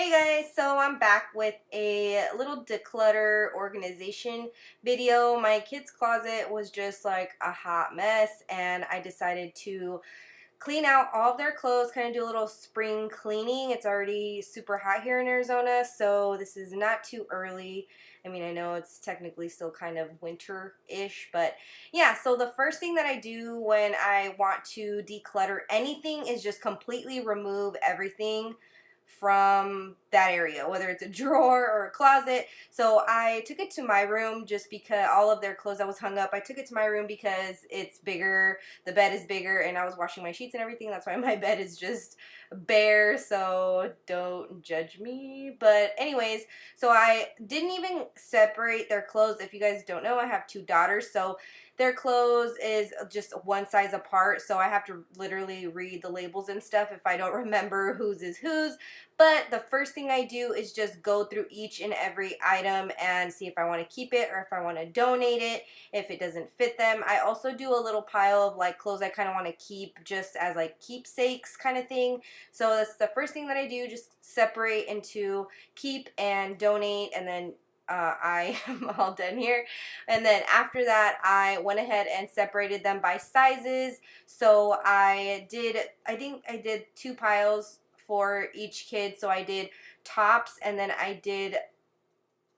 Hey guys, so I'm back with a little declutter organization video. My kids' closet was just like a hot mess, and I decided to clean out all of their clothes, kind of do a little spring cleaning. It's already super hot here in Arizona, so this is not too early. I mean, I know it's technically still kind of winter-ish, but yeah, so the first thing that I do when I want to declutter anything is just completely remove everything from that area, whether it's a drawer or a closet. So I took it to my room just because all of their clothes that was hung up, I took it to my room because it's bigger, the bed is bigger, and I was washing my sheets and everything. That's why my bed is just bare, so don't judge me. But anyways, so I didn't even separate their clothes. If you guys don't know, I have two daughters, so their clothes is just one size apart, so I have to literally read the labels and stuff if I don't remember whose is whose. But the first thing I do is just go through each and every item and see if I want to keep it or if I want to donate it, if it doesn't fit them. I also do a little pile of like clothes I kind of want to keep just as like keepsakes kind of thing. So that's the first thing that I do, just separate into keep and donate, and then I am all done here. And then after that, I went ahead and separated them by sizes. So I think I did two piles for each kid. So I did tops, and then I did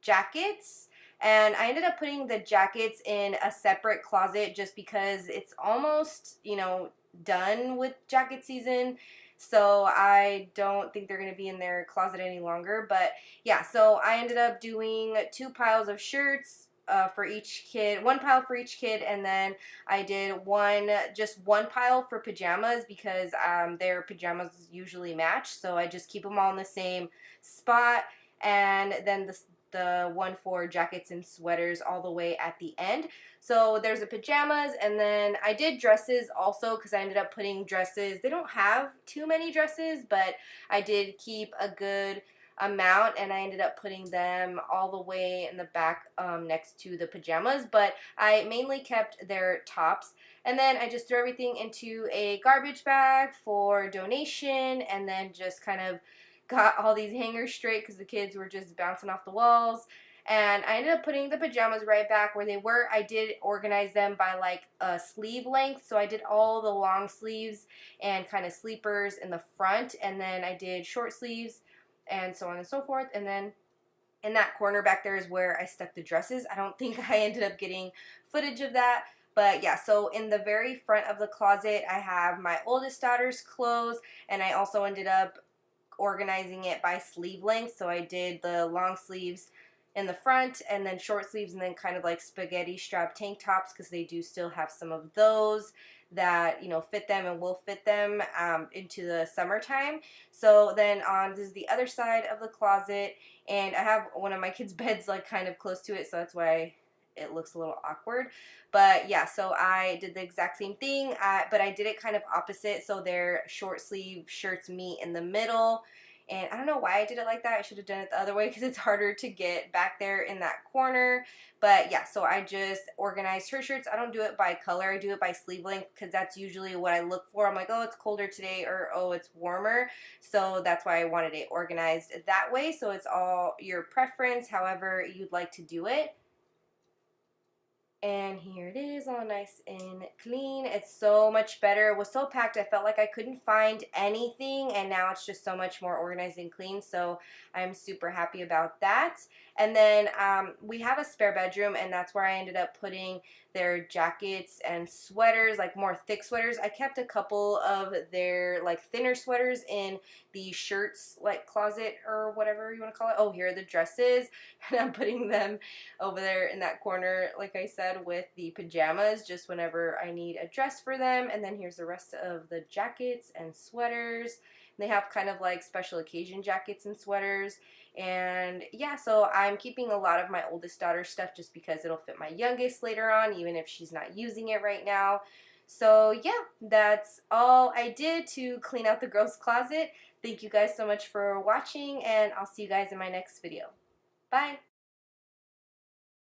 jackets. And I ended up putting the jackets in a separate closet just because it's almost, done with jacket season. So I don't think they're going to be in their closet any longer. But yeah, so I ended up doing two piles of shirts for each kid, one pile for each kid, and then I did just one pile for pajamas because their pajamas usually match. So I just keep them all in the same spot, and then the one for jackets and sweaters all the way at the end. So there's the pajamas, and then I did dresses also because I ended up putting dresses. They don't have too many dresses, but I did keep a good amount, and I ended up putting them all the way in the back next to the pajamas, but I mainly kept their tops. And then I just threw everything into a garbage bag for donation, and then just kind of got all these hangers straight because the kids were just bouncing off the walls. And I ended up putting the pajamas right back where they were. I did organize them by like a sleeve length, so I did all the long sleeves and kind of sleepers in the front, and then I did short sleeves and so on and so forth. And then in that corner back there is where I stuck the dresses. I don't think I ended up getting footage of that. But yeah, so in the very front of the closet, I have my oldest daughter's clothes, and I also ended up organizing it by sleeve length. So I did the long sleeves in the front, and then short sleeves, and then kind of like spaghetti strap tank tops because they do still have some of those that fit them and will fit them into the summertime. So then this is the other side of the closet, and I have one of my kids' beds like kind of close to it, so that's why it looks a little awkward. But yeah, so I did the exact same thing, but I did it kind of opposite, so their short sleeve shirts meet in the middle. And I don't know why I did it like that. I should have done it the other way because it's harder to get back there in that corner. But yeah, so I just organized her shirts. I don't do it by color. I do it by sleeve length because that's usually what I look for. I'm like, oh, it's colder today, or oh, it's warmer. So that's why I wanted it organized that way. So it's all your preference, however you'd like to do it. And here it is, all nice and clean. It's so much better. It was so packed, I felt like I couldn't find anything, and now it's just so much more organized and clean, so I'm super happy about that. And then we have a spare bedroom, and that's where I ended up putting their jackets and sweaters, like more thick sweaters. I kept a couple of their like thinner sweaters in the shirts like closet or whatever you want to call it. Oh, here are the dresses, and I'm putting them over there in that corner, like I said, with the pajamas just whenever I need a dress for them. And then here's the rest of the jackets and sweaters. They have kind of like special occasion jackets and sweaters. And yeah, so I'm keeping a lot of my oldest daughter's stuff just because it'll fit my youngest later on, even if she's not using it right now. So yeah, that's all I did to clean out the girls' closet. Thank you guys so much for watching, and I'll see you guys in my next video. Bye!